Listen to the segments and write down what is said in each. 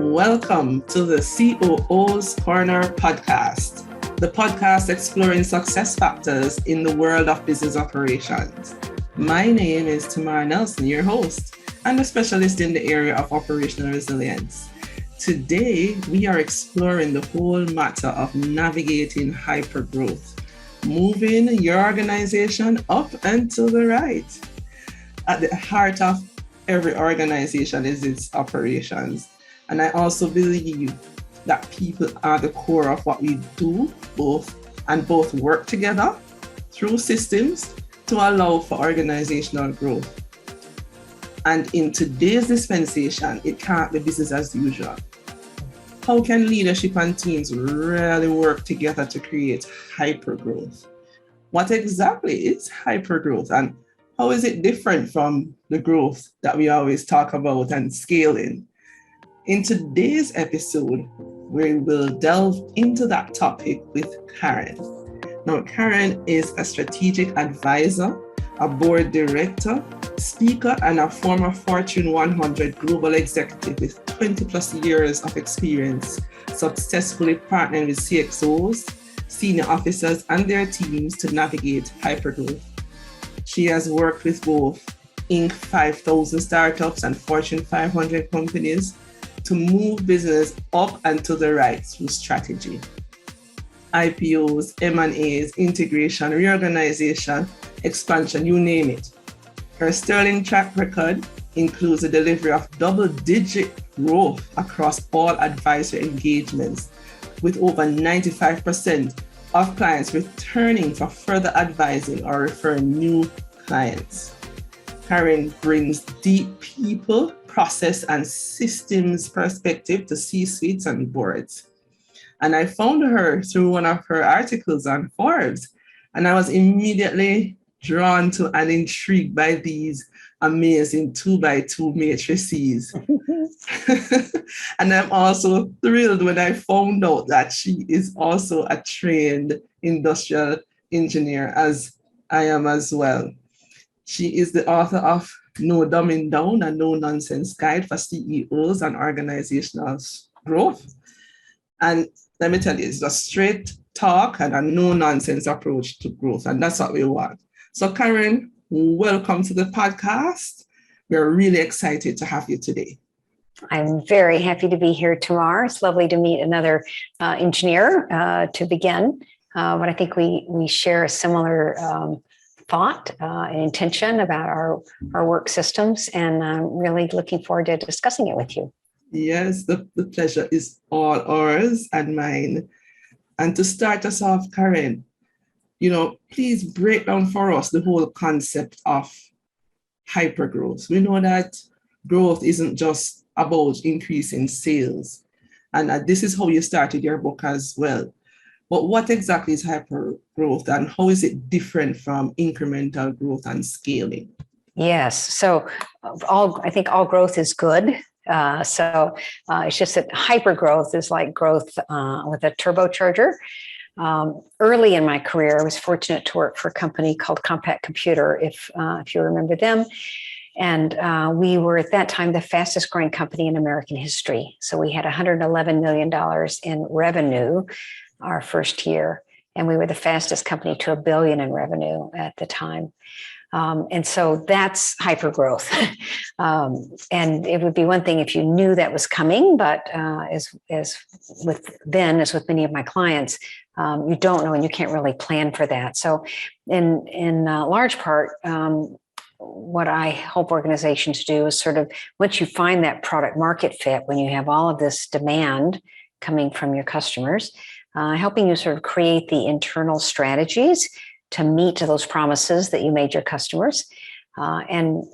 Welcome to the COO's Corner podcast, the podcast exploring success factors in the world of business operations. My name is Tamar Nelson, your host, and a specialist in the area of operational resilience. Today, we are exploring the whole matter of navigating hypergrowth, moving your organization up and to the right. At the heart of every organization is its operations. And I also believe that people are the core of what we do, both work together through systems to allow for organizational growth. And in today's dispensation, it can't be business as usual. How can leadership and teams really work together to create hypergrowth? What exactly is hypergrowth, and how is it different from the growth that we always talk about and scaling? In today's episode, we will delve into that topic with Karen. Now, Karen is a strategic advisor, a board director, speaker, and a former Fortune 100 global executive with 20 plus years of experience, successfully partnering with CXOs, senior officers, and their teams to navigate hypergrowth. She has worked with both Inc. 5000 startups and Fortune 500 companies to move business up and to the right through strategy. IPOs, M&As, integration, reorganization, expansion, you name it. Her sterling track record includes the delivery of double-digit growth across all advisor engagements, with over 95% of clients returning for further advising or referring new clients. Karen brings deep people, process, and systems perspective to C-suites and boards. And I found her through one of her articles on Forbes, and I was immediately drawn to and intrigued by these amazing 2x2 matrices. And I'm also thrilled when I found out that she is also a trained industrial engineer, as I am as well. She is the author of No Dumbing Down, a no-nonsense guide for CEOs and organizational growth. And let me tell you, it's a straight talk and a no-nonsense approach to growth, and that's what we want. So Karen, welcome to the podcast. We're really excited to have you today. I'm very happy to be here, Tamar. It's lovely to meet another engineer to begin. But I think we share a similar thought and intention about our work systems, and I'm really looking forward to discussing it with you. Yes, the pleasure is all ours and mine. And to start us off, Karen, please break down for us the whole concept of hypergrowth. We know that growth isn't just about increasing sales, and this is how you started your book as well. But what exactly is hypergrowth, and how is it different from incremental growth and scaling? Yes, so I think all growth is good. It's just that hypergrowth is like growth with a turbocharger. Early in my career, I was fortunate to work for a company called Compact Computer, if you remember them. And we were at that time the fastest growing company in American history. So we had $111 million in revenue our first year, and we were the fastest company to $1 billion in revenue at the time. And so that's hypergrowth. And it would be one thing if you knew that was coming, but as with many of my clients, you don't know and you can't really plan for that. So in large part, what I help organizations do is sort of, once you find that product market fit, when you have all of this demand coming from your customers, helping you sort of create the internal strategies to meet those promises that you made your customers. And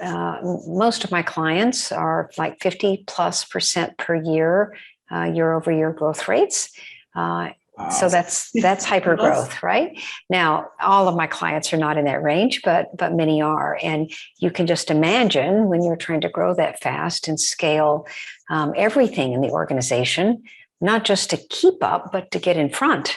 most of my clients are like 50+% per year, year-over-year growth rates. Wow. So that's hypergrowth, right? Now, all of my clients are not in that range, but many are. And you can just imagine when you're trying to grow that fast and scale everything in the organization, not just to keep up, but to get in front.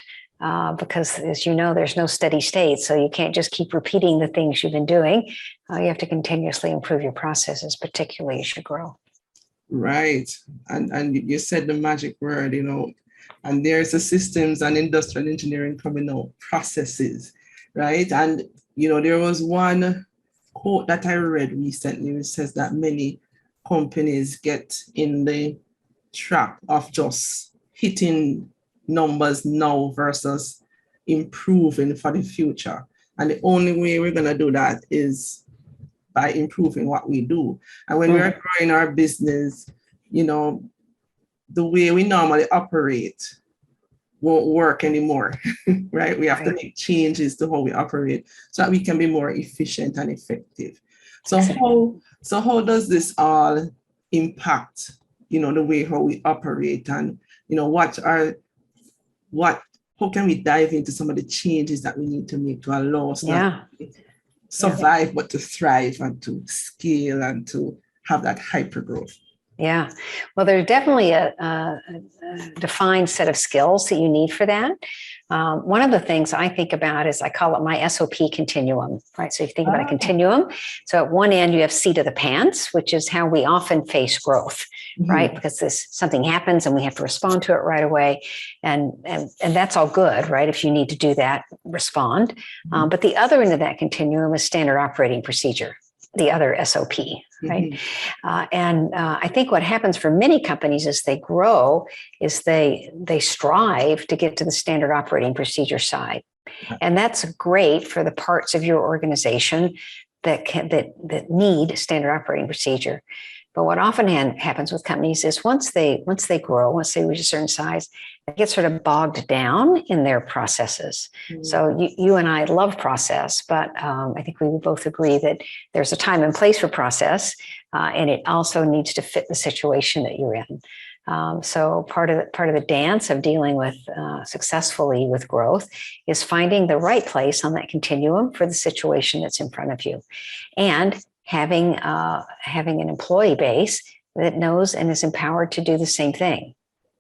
Because as you know, there's no steady state. So you can't just keep repeating the things you've been doing. You have to continuously improve your processes, particularly as you grow. Right. And you said the magic word, and there's a systems and industrial engineering coming out, processes, right? And, there was one quote that I read recently, which says that many companies get in the trap of just hitting numbers now versus improving for the future. And the only way we're going to do that is by improving what we do. And when we're growing our business, the way we normally operate won't work anymore, right? We have to make changes to how we operate so that we can be more efficient and effective. So how does this all impact, the way how we operate, and, how can we dive into some of the changes that we need to make to allow us not to survive, but to thrive and to scale and to have that hyper growth? Yeah, well, there's definitely a defined set of skills that you need for that. One of the things I think about is I call it my SOP continuum, right? So if you think about a continuum, so at one end you have seat of the pants, which is how we often face growth, right? Because something happens and we have to respond to it right away, and that's all good, right? If you need to do that, respond. But the other end of that continuum is standard operating procedure, the other SOP, right? I think what happens for many companies as they grow is they strive to get to the standard operating procedure side. And that's great for the parts of your organization that need standard operating procedure. But what often happens with companies is once they grow, once they reach a certain size, they get sort of bogged down in their processes. So you and I love process, but I think we would both agree that there's a time and place for process, and it also needs to fit the situation that you're in. So part of the dance of dealing with successfully with growth is finding the right place on that continuum for the situation that's in front of you, and having an employee base that knows and is empowered to do the same thing,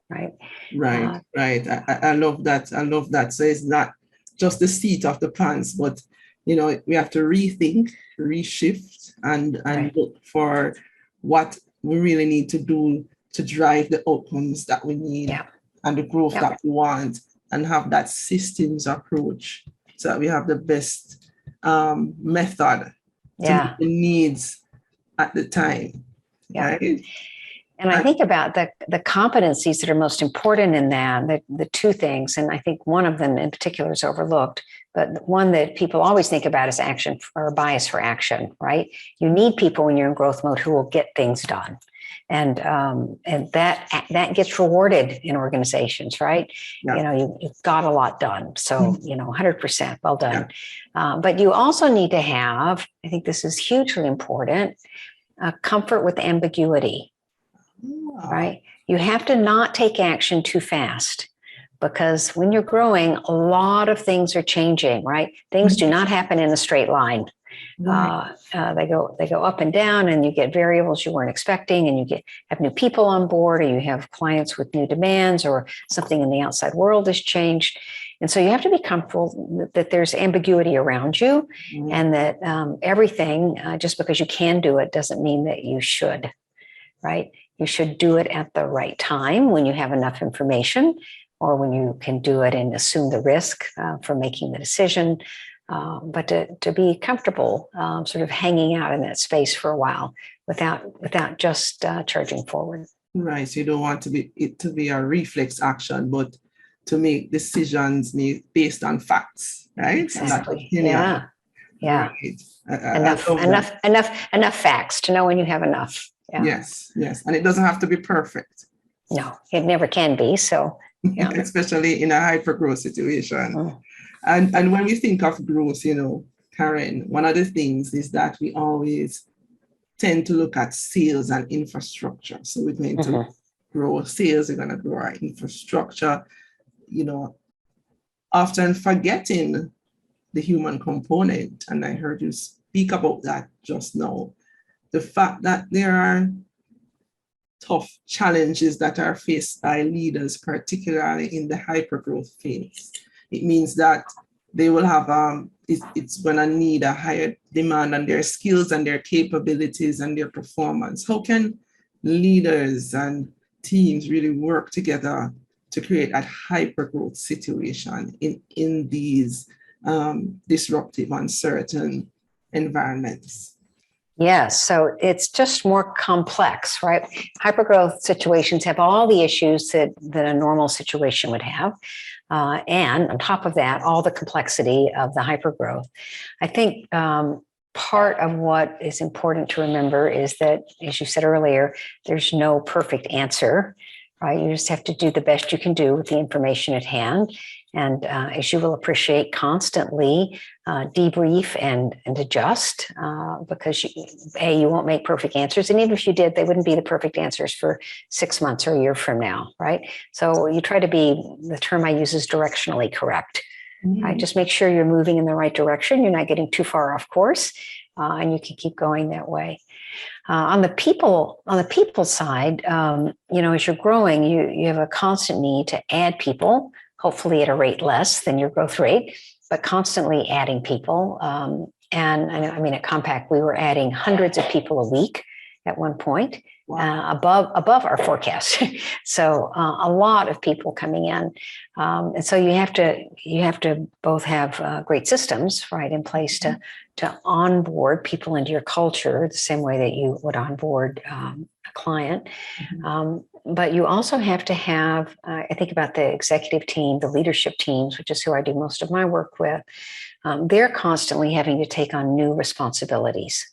right? Right. I love that. So it's not just the seat of the pants, but we have to rethink, reshift, and look for what we really need to do to drive the outcomes that we need and the growth that we want, and have that systems approach so that we have the best method to meet the needs at the time. Right? And I think about the competencies that are most important in that, the two things, and I think one of them in particular is overlooked, but one that people always think about is action, or bias for action, right? You need people when you're in growth mode who will get things done. And that gets rewarded in organizations, right? You've got a lot done. So, 100%, well done. But you also need to have, I think this is hugely important, comfort with ambiguity, right? You have to not take action too fast, because when you're growing, a lot of things are changing, right? Things do not happen in a straight line. They go up and down, and you get variables you weren't expecting, and you have new people on board, or you have clients with new demands, or something in the outside world has changed. And so you have to be comfortable that there's ambiguity around you, and that everything, just because you can do it doesn't mean that you should, right? You should do it at the right time when you have enough information, or when you can do it and assume the risk for making the decision. But to be comfortable sort of hanging out in that space for a while without just charging forward. Right. So you don't want it to be a reflex action, but to make decisions based on facts, right? Exactly. Yeah. Right. Enough facts to know when you have enough. Yeah. Yes. And it doesn't have to be perfect. No, it never can be. So especially in a hyper-growth situation. And when we think of growth, Karen, one of the things is that we always tend to look at sales and infrastructure. So we're going to grow sales, we're going to grow our infrastructure, often forgetting the human component. And I heard you speak about that just now. The fact that there are tough challenges that are faced by leaders, particularly in the hypergrowth phase. It means that they will have, it's going to need a higher demand on their skills and their capabilities and their performance. How can leaders and teams really work together to create a hypergrowth situation in these disruptive, uncertain environments? Yes, so it's just more complex, right? Hypergrowth situations have all the issues that a normal situation would have. And on top of that, all the complexity of the hypergrowth. I think part of what is important to remember is that, as you said earlier, there's no perfect answer, right? You just have to do the best you can do with the information at hand. And as you will appreciate, constantly debrief and adjust because you won't make perfect answers. And even if you did, they wouldn't be the perfect answers for 6 months or a year from now, right? So you try to be, the term I use is directionally correct. Right? Just make sure you're moving in the right direction. You're not getting too far off course, and you can keep going that way. On the people side, as you're growing, you have a constant need to add people, hopefully at a rate less than your growth rate, but constantly adding people. And I mean, at Compact, we were adding hundreds of people a week at one point. Wow. Above our forecast. So a lot of people coming in. And so you have to both have great systems, right, in place to onboard people into your culture the same way that you would onboard a client. But you also have to have, I think about the executive team, the leadership teams, which is who I do most of my work with. They're constantly having to take on new responsibilities.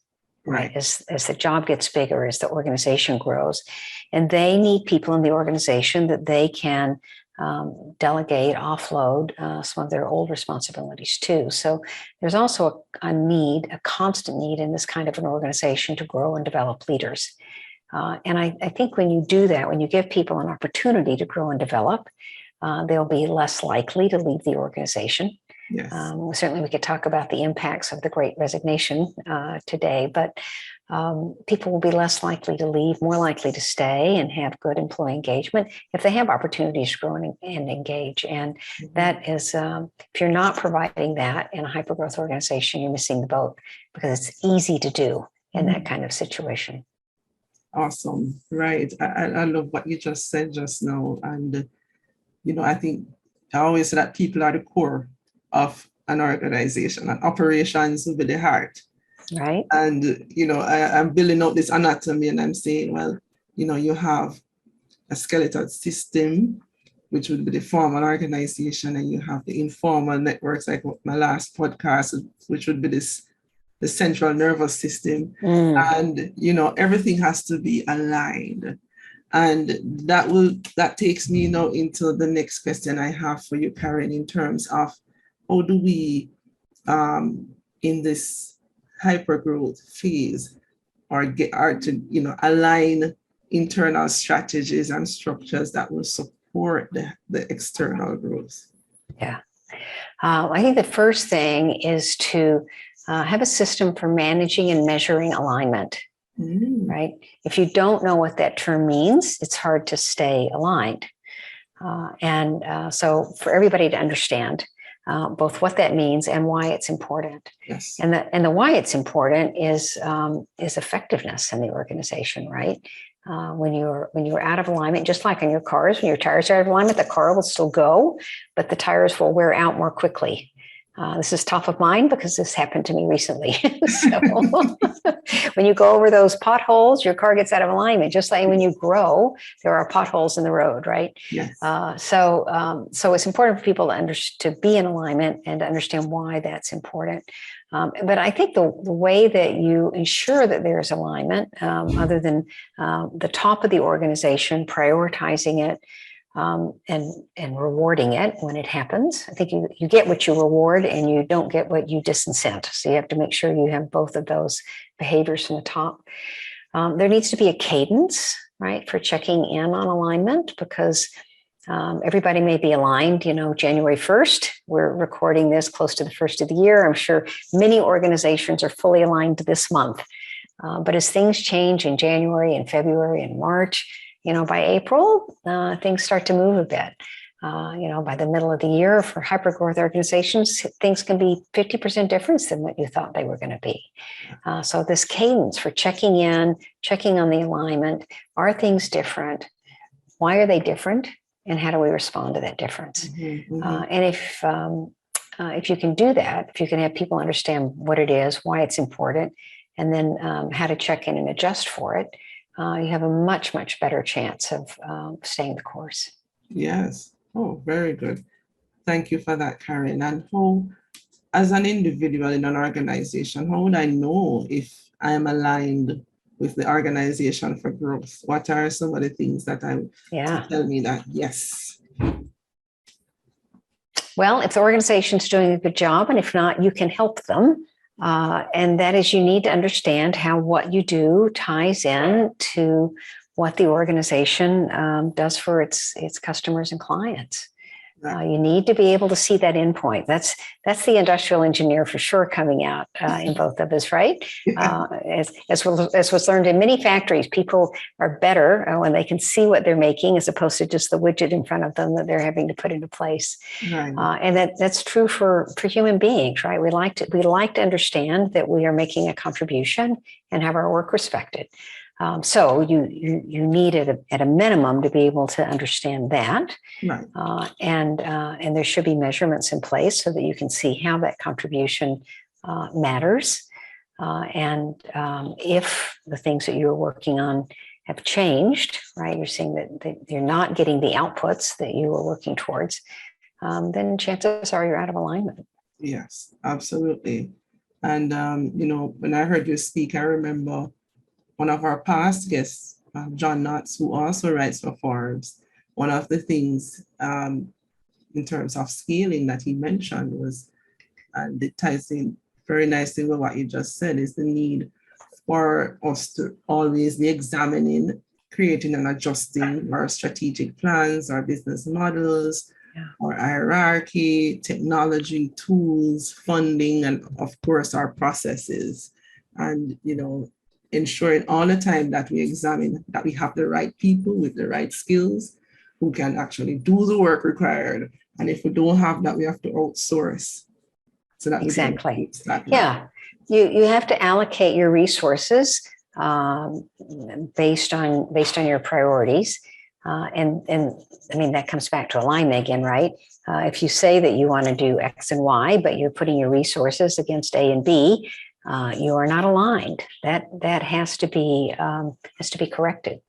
Right. As the job gets bigger, as the organization grows, and they need people in the organization that they can delegate, offload some of their old responsibilities too. So there's also a constant need in this kind of an organization to grow and develop leaders. And I think when you do that, when you give people an opportunity to grow and develop, they'll be less likely to leave the organization. Yes. Certainly we could talk about the impacts of the Great Resignation today, but people will be less likely to leave, more likely to stay and have good employee engagement if they have opportunities to grow and engage. And that is, if you're not providing that in a hypergrowth organization, you're missing the boat because it's easy to do in that kind of situation. Awesome. Right. I love what you just said just now. And, I think I always say that people are the core of an organization, and operations will be the heart. Right. And, I'm building up this anatomy and I'm saying, well, you have a skeletal system, which would be the formal organization, and you have the informal networks, like my last podcast, which would be the central nervous system. And, everything has to be aligned. And that takes me into the next question I have for you, Karen, in terms of how do we, in this hypergrowth phase, align internal strategies and structures that will support the external growth? Yeah. I think the first thing is to have a system for managing and measuring alignment, right? If you don't know what that term means, it's hard to stay aligned. So for everybody to understand both what that means and why it's important. Yes. And the why it's important is effectiveness in the organization, right? When you're out of alignment, just like in your cars, when your tires are out of alignment, the car will still go, but the tires will wear out more quickly. This is top of mind because this happened to me recently. So when you go over those potholes, your car gets out of alignment. Just like when you grow, there are potholes in the road, right? Yes. So it's important for people to be in alignment and to understand why that's important. But I think the way that you ensure that there's alignment, other than the top of the organization prioritizing it, and rewarding it when it happens. I think you get what you reward and you don't get what you disincent. So you have to make sure you have both of those behaviors from the top. There needs to be a cadence, right, for checking in on alignment, because everybody may be aligned, January 1st. We're recording this close to the first of the year. I'm sure many organizations are fully aligned this month. But as things change in January and February and March, by April, things start to move a bit. By the middle of the year for hypergrowth organizations, things can be 50% different than what you thought they were going to be. So this cadence for checking in, checking on the alignment, are things different? Why are they different? And how do we respond to that difference? And if you can do that, if you can have people understand what it is, why it's important, and then how to check in and adjust for it, you have a much, much better chance of staying the course. Yes. Oh, very good. Thank you for that, Karen. And how, as an individual in an organization, how would I know if I am aligned with the organization for growth? What are some of the things that tell me that, yes? Well, if the organization's doing a good job, and if not, you can help them. And that is, you need to understand how what you do ties in to what the organization does for its customers and clients. You need to be able to see that endpoint. That's the industrial engineer for sure coming out in both of us, right? As was learned in many factories, people are better when they can see what they're making as opposed to just the widget in front of them that they're having to put into place. Right. And that's true for human beings, right? We like to understand that we are making a contribution and have our work respected. So you need at a minimum to be able to understand that, right. And there should be measurements in place so that you can see how that contribution matters. And if the things that you're working on have changed, right? You're seeing that you're not getting the outputs that you were working towards, then chances are you're out of alignment. Yes, absolutely. And when I heard you speak, I remember one of our past guests, John Knotts, who also writes for Forbes. One of the things in terms of scaling that he mentioned was, and it ties in very nicely with what you just said, is the need for us to always be examining, creating and adjusting our strategic plans, our business models, our hierarchy, technology, tools, funding, and of course our processes. And, ensuring all the time that we examine that we have the right people with the right skills who can actually do the work required. And if we don't have that, we have to outsource. So that exactly. Yeah. You have to allocate your resources based on your priorities. And I mean, that comes back to alignment again, right? If you say that you want to do X and Y, but you're putting your resources against A and B, you are not aligned. That has to be corrected,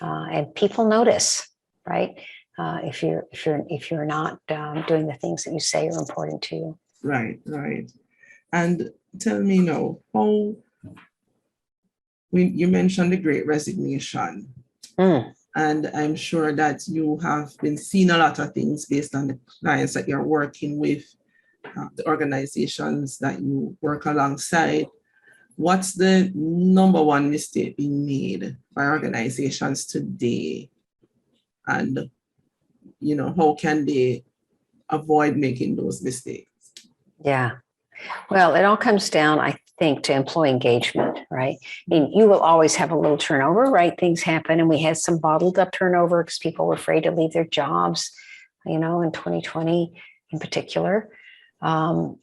and people notice, right? If you're not doing the things that you say are important to you. Right. And tell me now, how you mentioned the Great Resignation, and I'm sure that you have been seeing a lot of things based on the clients that you're working with. The organizations that you work alongside. What's the number one mistake being made by organizations today? And, how can they avoid making those mistakes? Yeah. Well, it all comes down, I think, to employee engagement, right? I mean, you will always have a little turnover, right? Things happen, and we had some bottled up turnover because people were afraid to leave their jobs, in 2020 in particular. And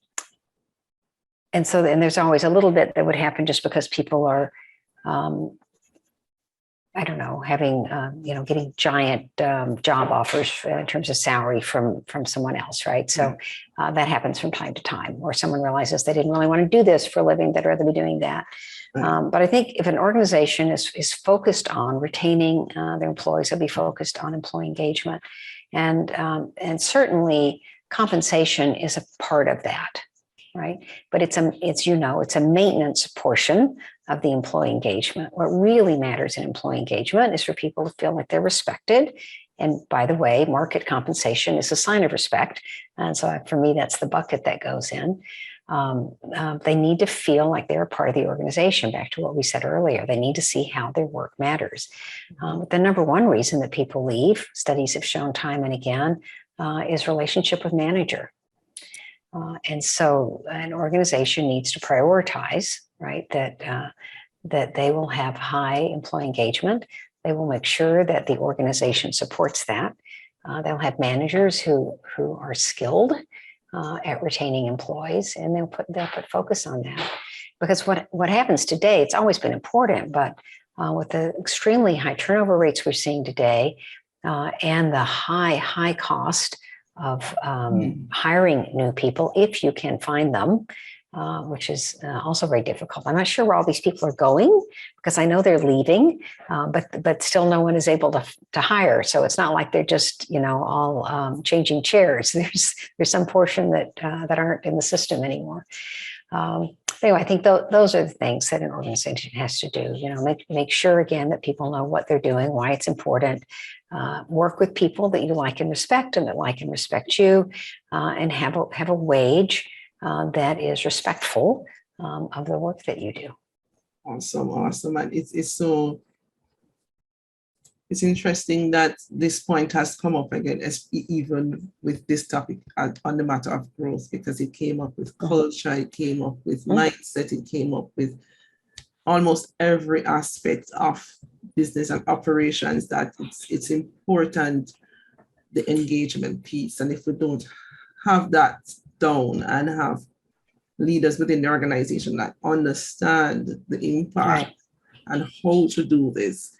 there's always a little bit that would happen just because people are, having, getting giant job offers in terms of salary from someone else, right? So that happens from time to time, or someone realizes they didn't really want to do this for a living, they'd rather be doing that. But I think if an organization is focused on retaining their employees, they'll be focused on employee engagement. And certainly compensation is a part of that, right? But it's a maintenance portion of the employee engagement. What really matters in employee engagement is for people to feel like they're respected. And by the way, market compensation is a sign of respect. And so for me, that's the bucket that goes in. They need to feel like they're a part of the organization. Back to what we said earlier, they need to see how their work matters. The number one reason that people leave, studies have shown time and again, is relationship with manager. And so an organization needs to prioritize, right, that they will have high employee engagement. They will make sure that the organization supports that. They'll have managers who are skilled at retaining employees, and they'll put focus on that. Because what happens today, it's always been important, but with the extremely high turnover rates we're seeing today, and the high cost of hiring new people, if you can find them, which is also very difficult. I'm not sure where all these people are going, because I know they're leaving, but still no one is able to hire. So it's not like they're just all changing chairs. There's some portion that aren't in the system anymore. Anyway, I think those are the things that an organization has to do. Make sure again that people know what they're doing, why it's important. Work with people that you like and respect, and that like and respect you, and have a wage that is respectful of the work that you do. Awesome. And it's interesting that this point has come up again, even with this topic on the matter of growth, because it came up with culture, it came up with mindset, it came up with almost every aspect of business and operations, that it's important, the engagement piece. And if we don't have that down and have leaders within the organization that understand the impact and how to do this,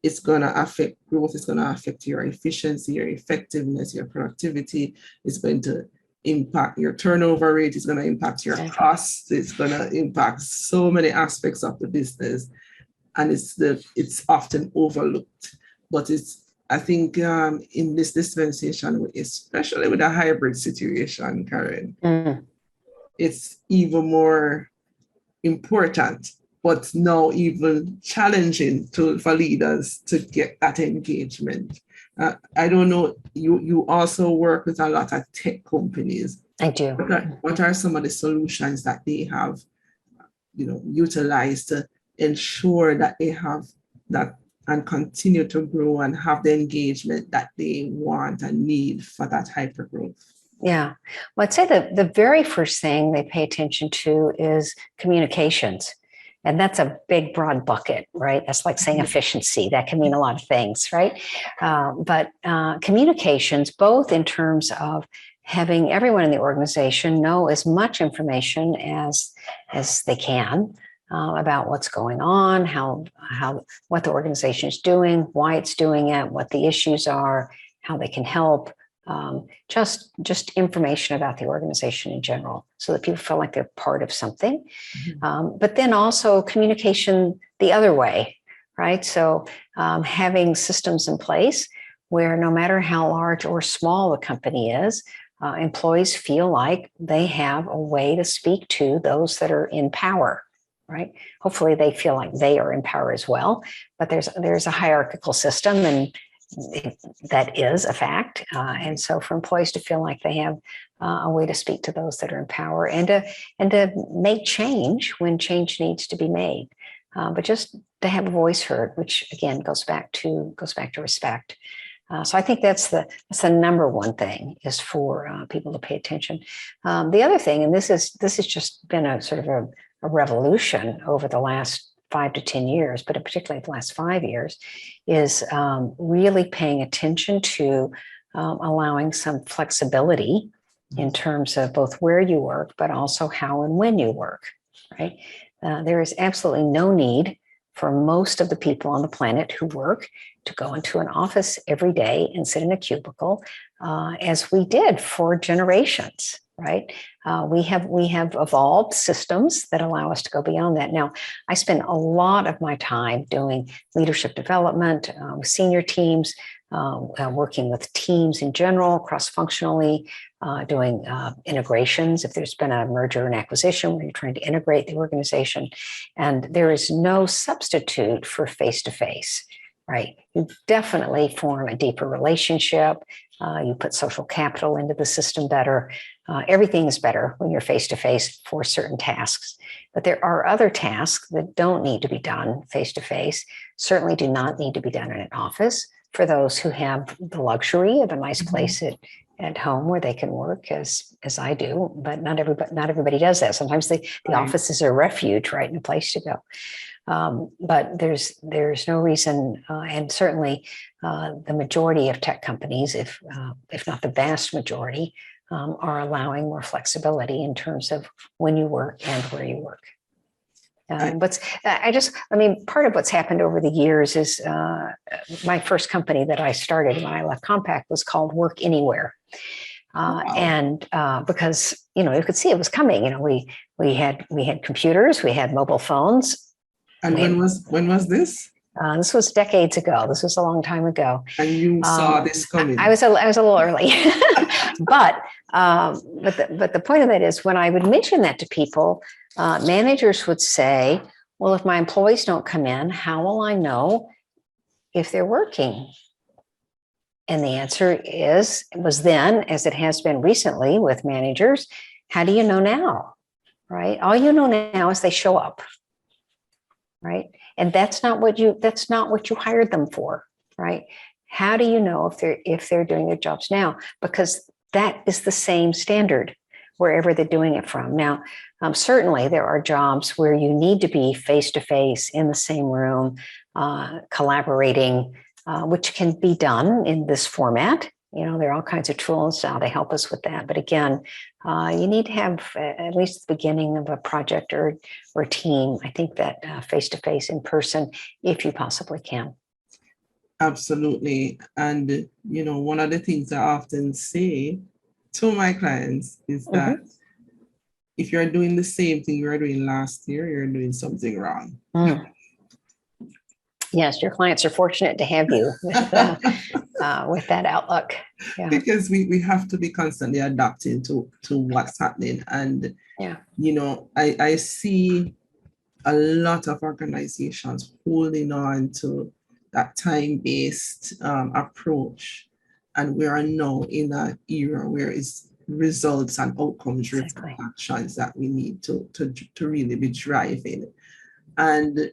it's going to affect growth. It's going to affect your efficiency, your effectiveness, your productivity. It's going to impact your turnover rate. It's going to impact your costs. It's going to impact so many aspects of the business, and it's often overlooked. But I think in this dispensation, especially with a hybrid situation, Karen, it's even more important, but now even challenging for leaders to get that engagement. I don't know, you also work with a lot of tech companies. I do. What are some of the solutions that they have, utilized to ensure that they have that and continue to grow and have the engagement that they want and need for that hypergrowth? Yeah. Well, I'd say the very first thing they pay attention to is communications. And that's a big, broad bucket, right? That's like saying efficiency. That can mean a lot of things, right? But communications, both in terms of having everyone in the organization know as much information as they can about what's going on, what the organization is doing, why it's doing it, what the issues are, how they can help. Just information about the organization in general, so that people feel like they're part of something. But then also communication the other way, right? So having systems in place where no matter how large or small the company is, employees feel like they have a way to speak to those that are in power, right? Hopefully they feel like they are in power as well, but there's a hierarchical system, and that is a fact. And so for employees to feel like they have a way to speak to those that are in power, and to make change when change needs to be made, but just to have a voice heard, which again goes back to respect. So I think that's the number one thing, is for people to pay attention. The other thing, and this has just been a sort of a revolution over the last 5 to 10 years, but particularly the last 5 years, is really paying attention to allowing some flexibility in terms of both where you work, but also how and when you work, right? There is absolutely no need for most of the people on the planet who work to go into an office every day and sit in a cubicle, as we did for generations, right? We have evolved systems that allow us to go beyond that. Now, I spend a lot of my time doing leadership development with senior teams, working with teams in general, cross-functionally, doing integrations. If there's been a merger and acquisition where you're trying to integrate the organization, and there is no substitute for face-to-face, right? You definitely form a deeper relationship. You put social capital into the system better. Everything is better when you're face-to-face for certain tasks. But there are other tasks that don't need to be done face-to-face, certainly do not need to be done in an office, for those who have the luxury of a nice place at home where they can work, as I do. But not everybody does that. Sometimes the office is a refuge, right, and a place to go. But there's no reason, and certainly the majority of tech companies, if not the vast majority, are allowing more flexibility in terms of when you work and where you work. But part of what's happened over the years is my first company that I started when I left Compact was called Work Anywhere. Wow. And because, you could see it was coming, we had computers, we had mobile phones. And when was this? This was decades ago. This was a long time ago. And you saw this coming. I was a little early, but the point of that is when I would mention that to people, managers would say, well, if my employees don't come in, how will I know if they're working? And the answer was then, as it has been recently with managers, how do you know now, right? All you know now is they show up, right? And that's not what you hired them for, right? How do you know if they're doing their jobs now? Because that is the same standard wherever they're doing it from. Now, certainly there are jobs where you need to be face-to-face in the same room, collaborating, which can be done in this format. There are all kinds of tools now to help us with that. But again, you need to have at least the beginning of a project or a team. I think that face-to-face in person, if you possibly can. Absolutely. And, one of the things I often say to my clients is that if you're doing the same thing you were doing last year, you're doing something wrong. Yes, your clients are fortunate to have you with that outlook. Yeah. Because we have to be constantly adapting to what's happening. And, I see a lot of organizations holding on to that time-based approach. And we are now in an era where it's results and outcomes driven actions that we need to really be driving. And,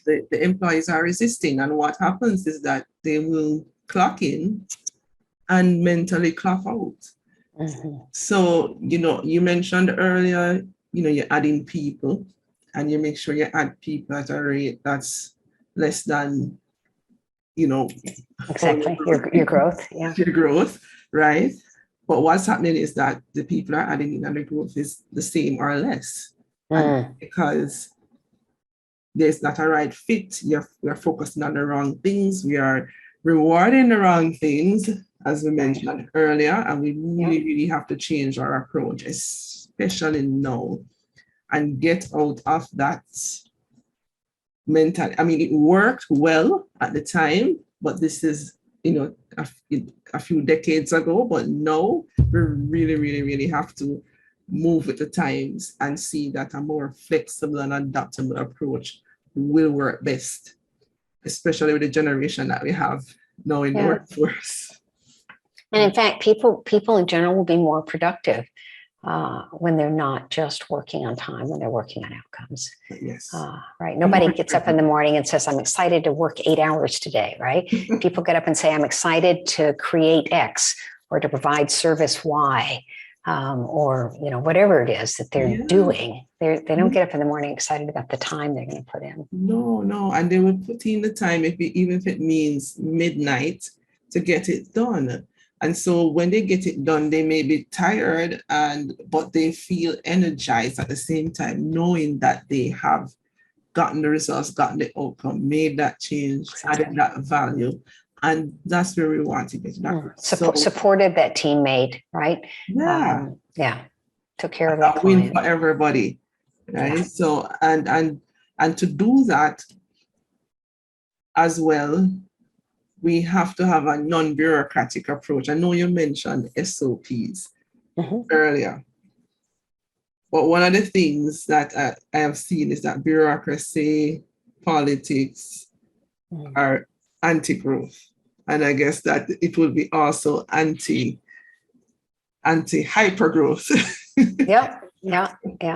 the employees are resisting. And what happens is that they will clock in and mentally clock out. So, you mentioned earlier, you're adding people and you make sure you add people at a rate that's less than, exactly your growth. Yeah. Your growth, right? But what's happening is that the people are adding in and the growth is the same or less. And because there's not a right fit, we're focusing on the wrong things, we are rewarding the wrong things, as we mentioned earlier, and we really have to change our approach, especially now, and get out of that mentality. I mean, it worked well at the time, but this is, a few decades ago, but now we really, really, really have to move with the times and see that a more flexible and adaptable approach will work best, especially with the generation that we have now in the workforce. And in fact, people in general will be more productive when they're not just working on time, when they're working on outcomes. Yes. Right. Nobody gets up in the morning and says, I'm excited to work 8 hours today, right? People get up and say, I'm excited to create X or to provide service Y. Or whatever it is that they're doing, they don't get up in the morning excited about the time they're going to put in. No, and they will put in the time even if it means midnight to get it done. And so when they get it done, they may be tired but they feel energized at the same time, knowing that they have gotten the results, gotten the outcome, made that change, added that value. And that's where we want to get to. Supported that teammate, right? Yeah. Took care of that win client. for everybody, right? Yeah. So and to do that as well, we have to have a non-bureaucratic approach. I know you mentioned SOPs earlier, but one of the things that I have seen is that bureaucracy, politics are anti-growth. And I guess that it will be also anti-hypergrowth. Yeah.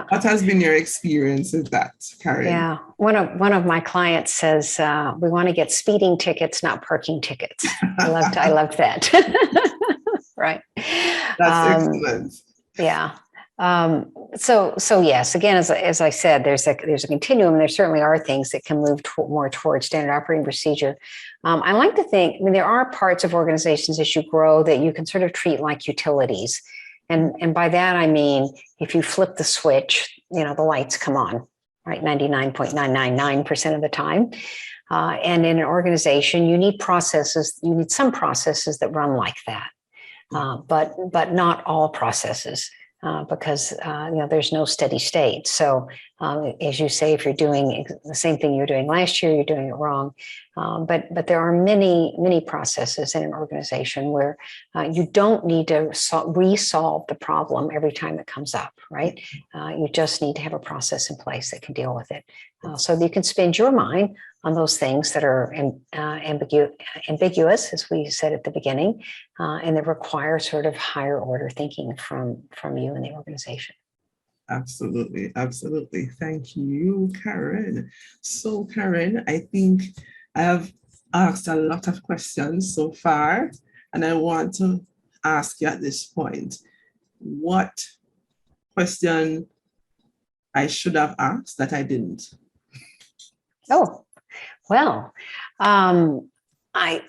What has been your experience with that, Karen? Yeah. One of my clients says, we want to get speeding tickets, not parking tickets. I loved that. Right. That's excellent. Yeah. So yes, again, as I said, there's a continuum. There certainly are things that can move more towards standard operating procedure. I like to think, I mean, there are parts of organizations as you grow that you can sort of treat like utilities. And by that, I mean, if you flip the switch, the lights come on, right? 99.999% of the time. And in an organization, you need some processes that run like that. But not all processes. Because there's no steady state. So as you say, if you're doing the same thing you're doing last year, you're doing it wrong. But there are many processes in an organization where you don't need to resolve the problem every time it comes up, right? You just need to have a process in place that can deal with it. So that you can spend your mind on those things that are ambiguous, as we said at the beginning, and that require sort of higher order thinking from you and the organization. Absolutely. Thank you, Karen. So, Karen, I think I have asked a lot of questions so far, and I want to ask you at this point, what question I should have asked that I didn't? Oh, well, I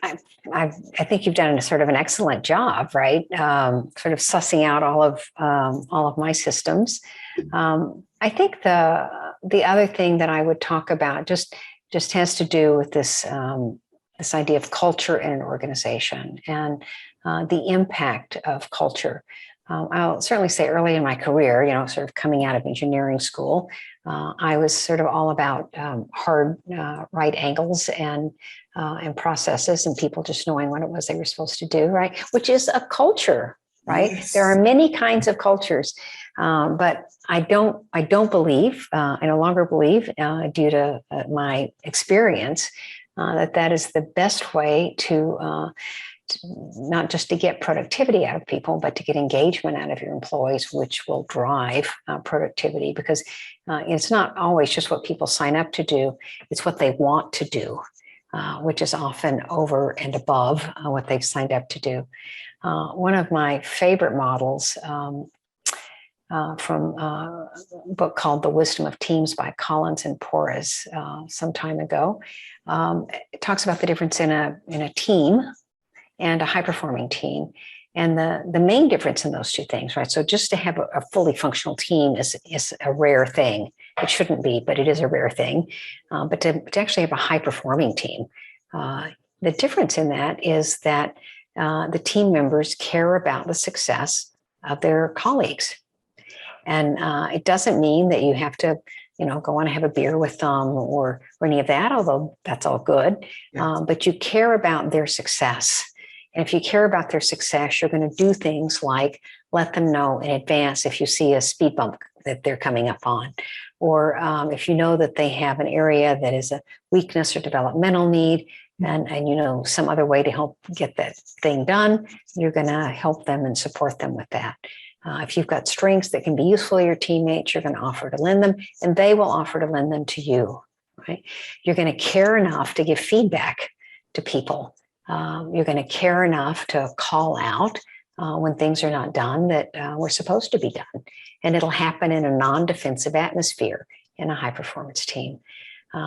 think you've done sort of an excellent job, right? Sort of sussing out all of my systems. I think the other thing that I would talk about just has to do with this idea of culture in an organization and the impact of culture. I'll certainly say early in my career, sort of coming out of engineering school, I was sort of all about hard right angles and processes and people just knowing what it was they were supposed to do, right? Which is a culture, right? Yes. There are many kinds of cultures, but I don't believe, I no longer believe, due to my experience, that is the best way to not just to get productivity out of people, but to get engagement out of your employees, which will drive productivity, because it's not always just what people sign up to do, it's what they want to do, which is often over and above what they've signed up to do. One of my favorite models from a book called The Wisdom of Teams by Collins and Porras some time ago, it talks about the difference in a team and a high-performing team. And the main difference in those two things, right? So just to have a fully functional team is a rare thing. It shouldn't be, but it is a rare thing. But to actually have a high-performing team, the difference in that is that the team members care about the success of their colleagues. And it doesn't mean that you have to, go on and have a beer with them or any of that, although that's all good. Yes. But you care about their success. And if you care about their success, you're going to do things like let them know in advance if you see a speed bump that they're coming up on, or if you know that they have an area that is a weakness or developmental need, and some other way to help get that thing done, you're going to help them and support them with that. If you've got strengths that can be useful to your teammates, you're going to offer to lend them, and they will offer to lend them to you, right? You're going to care enough to give feedback to people. You're going to care enough to call out when things are not done that were supposed to be done. And it'll happen in a non-defensive atmosphere in a high-performance team.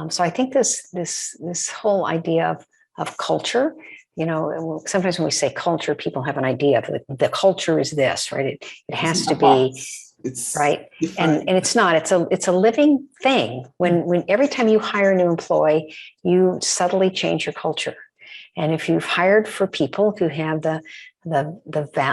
So I think this whole idea of culture, sometimes when we say culture, people have an idea of the culture is this, right? It has to be, it's right. And it's not, it's a living thing. When every time you hire a new employee, you subtly change your culture. And if you've hired for people who have the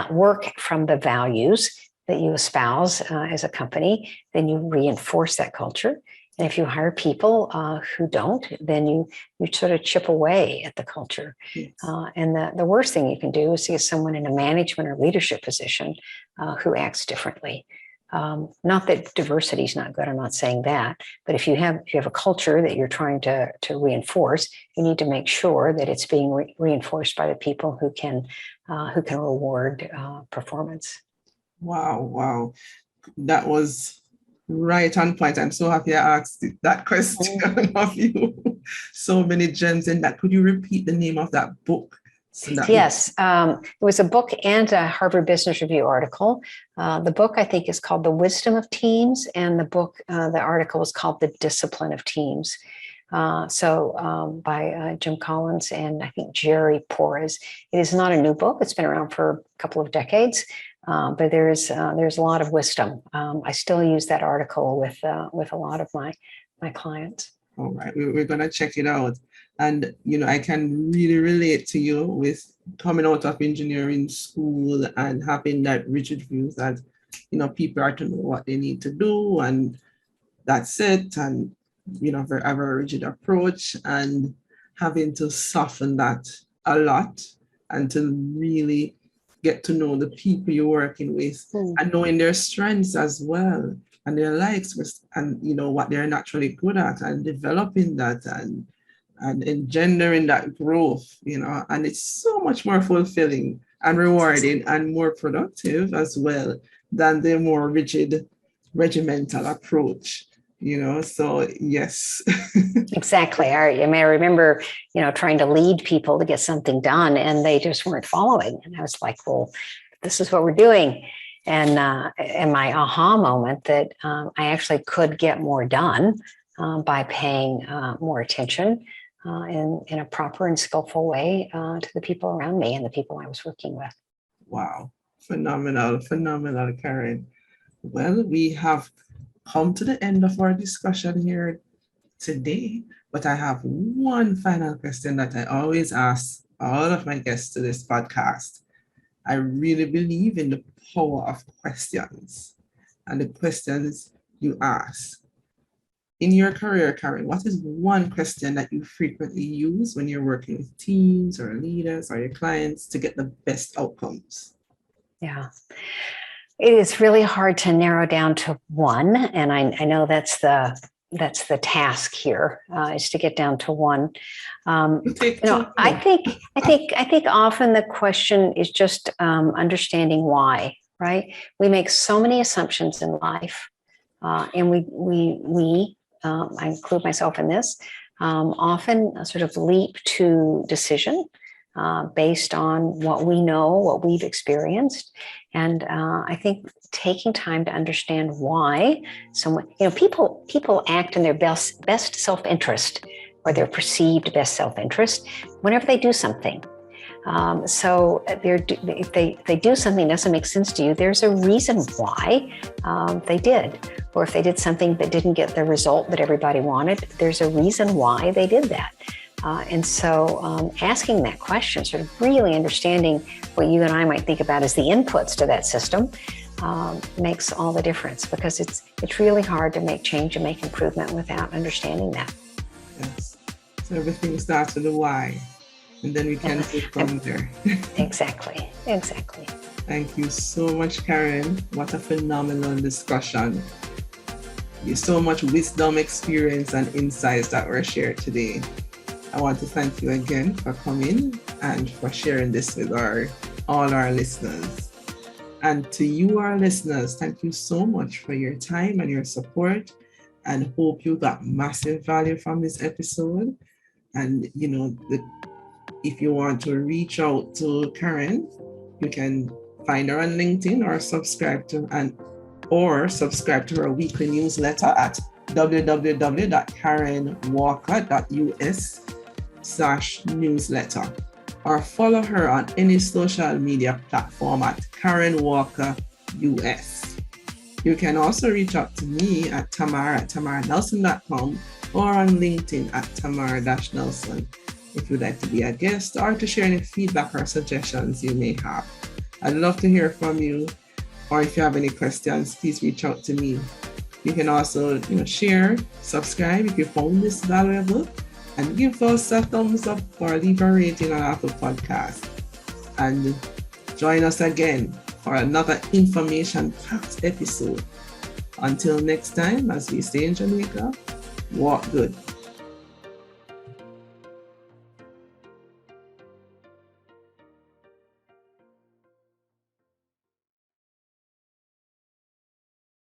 work from the values that you espouse as a company, then you reinforce that culture. And if you hire people who don't, then you sort of chip away at the culture. Yes. And the worst thing you can do is see someone in a management or leadership position who acts differently. Not that diversity is not good, I'm not saying that, but if you have a culture that you're trying to reinforce, you need to make sure that it's being reinforced by the people who can reward performance. Wow. That was right on point. I'm so happy I asked that question of you. So many gems in that. Could you repeat the name of that book So that Yes, it was a book and a Harvard Business Review article. The book, I think, is called The Wisdom of Teams, and the article was called The Discipline of Teams. By Jim Collins and I think Jerry Porras. It is not a new book. It's been around for a couple of decades, but there's a lot of wisdom. I still use that article with a lot of my clients. All right, we're going to check it out. And, I can really relate to you with coming out of engineering school and having that rigid view that, people are to know what they need to do and that's it. And, have a rigid approach, and having to soften that a lot and to really get to know the people you're working with and knowing their strengths as well and their likes and, what they're naturally good at and developing that and engendering that growth, and it's so much more fulfilling and rewarding and more productive as well than the more rigid regimental approach, so yes. Exactly. I remember, trying to lead people to get something done and they just weren't following. And I was like, well, this is what we're doing. And my aha moment that I actually could get more done by paying more attention in a proper and skillful way to the people around me and the people I was working with. Wow. Phenomenal, Karen. Well, we have come to the end of our discussion here today, but I have one final question that I always ask all of my guests to this podcast. I really believe in the power of questions and the questions you ask. In your career, Karen, what is one question that you frequently use when you're working with teams or leaders or your clients to get the best outcomes? Yeah. It is really hard to narrow down to one, and I know that's the task here, is to get down to one. I think often the question is just understanding why. Right? We make so many assumptions in life, and we I include myself in this. Often sort of leap to decision based on what we know, what we've experienced. And I think taking time to understand why someone, people act in their best self-interest or their perceived best self-interest whenever they do something. So if they do something that doesn't make sense to you, there's a reason why they did. Or if they did something that didn't get the result that everybody wanted, there's a reason why they did that. And so asking that question, sort of really understanding what you and I might think about as the inputs to that system makes all the difference, because it's really hard to make change and make improvement without understanding that. Yes. So everything starts with the why, and then we can move from there. Exactly. Thank you so much, Karen. What a phenomenal discussion. There's so much wisdom, experience, and insights that were shared today. I want to thank you again for coming and for sharing this with all our listeners. And to you, our listeners, thank you so much for your time and your support, and hope you got massive value from this episode. And, if you want to reach out to Karen, you can find her on LinkedIn or subscribe to her weekly newsletter at www.karenwalker.us/newsletter, or follow her on any social media platform at Karen Walker US. You can also reach out to me at Tamar at tamarnelson.com or on LinkedIn at Tamar-Nelson if you'd like to be a guest or to share any feedback or suggestions you may have. I'd love to hear from you, or if you have any questions, please reach out to me. You can also, share, subscribe if you found this valuable, and give us a thumbs up or leave a rating on Apple Podcasts. And join us again for another information-packed episode. Until next time, as we say in Jamaica, walk good.